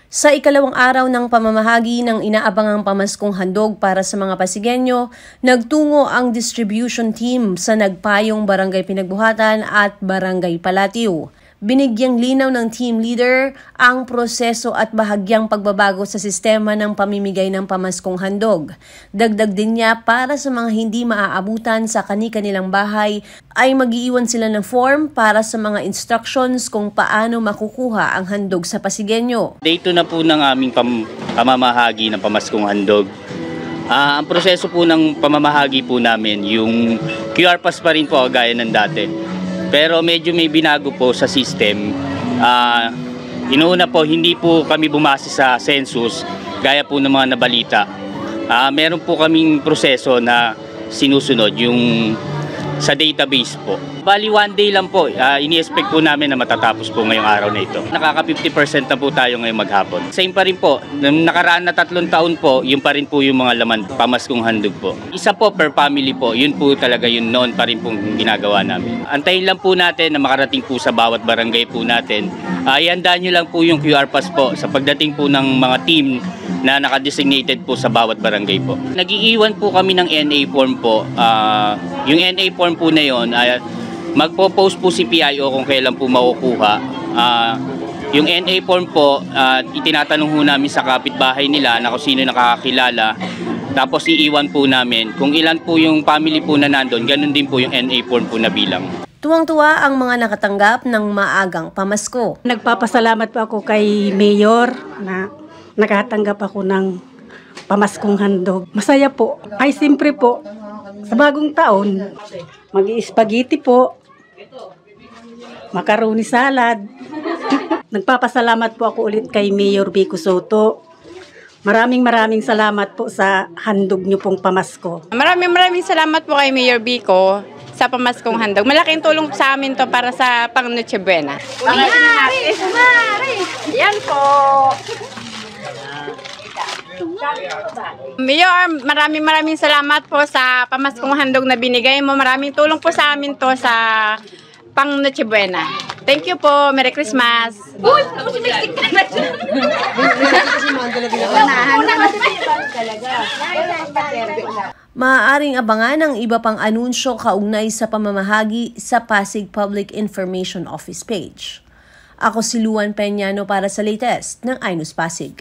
Sa ikalawang araw ng pamamahagi ng inaabangang pamaskong handog para sa mga Pasigueño, nagtungo ang distribution team sa Nagpayong Barangay Pinagbuhatan at Barangay Palatio. Binigyang linaw ng team leader ang proseso at bahagyang pagbabago sa sistema ng pamimigay ng pamaskong handog. Dagdag din niya para sa mga hindi maaabutan sa kani-kanilang bahay ay mag-iiwan sila ng form para sa mga instructions kung paano makukuha ang handog sa Pasigueño. Day 2 na po ng aming pamamahagi ng pamaskong handog. Ang proseso po ng pamamahagi po namin, yung QR pass pa rin po gaya ng dati. Pero medyo may binago po sa system. Inuuna po, hindi po kami bumase sa census gaya po ng mga nabalita. Meron po kaming proseso na sinusunod yung sa database po. Bali 1 day lang po, ini-expect po namin na matatapos po ngayong araw na ito. Nakaka 50% na po tayo ngayong maghapon. Same pa rin po, nung nakaraan na 3 taon po, yun pa rin po yung mga laman, pamaskong handog po. Isa po per family po, yun po talaga yun noon pa rin pong ginagawa namin. Antayin lang po natin na makarating po sa bawat barangay po natin. Ihandaan nyo lang po yung QR pass po sa pagdating po ng mga team na nakadesignated po sa bawat barangay po. Nag-iiwan po kami ng NA form po. Yung NA form po na yun, magpo-post po si PIO kung kailan po makukuha. Yung NA form po, itinatanong po namin sa kapitbahay nila na kung sino nakakakilala. Tapos iiwan po namin. Kung ilan po yung family po na nandun, ganun din po yung NA form po na bilang. Tuwang-tuwa ang mga nakatanggap ng maagang pamasko. Nagpapasalamat po ako kay Mayor na nakatanggap ako ng pamaskong handog. Masaya po. Ay siyempre po, sa bagong taon, mag-i-spaghetti po, macaroni salad. Nagpapasalamat po ako ulit kay Mayor Vico Soto. Maraming salamat po sa handog niyo pong pamasko. Maraming salamat po kay Mayor Vico sa pamaskong handog. Malaking tulong sa amin to para sa pang Noche Buena. Yan po. Mayor, maraming salamat po sa pamaskong handog na binigay mo. Maraming tulong po sa amin to sa pang Noche Buena. Thank you po. Merry Christmas. Maaaring abangan ang iba pang anunsyo kaugnay sa pamamahagi sa Pasig Public Information Office page. Ako si Luan Peñano para sa latest ng iNews Pasig.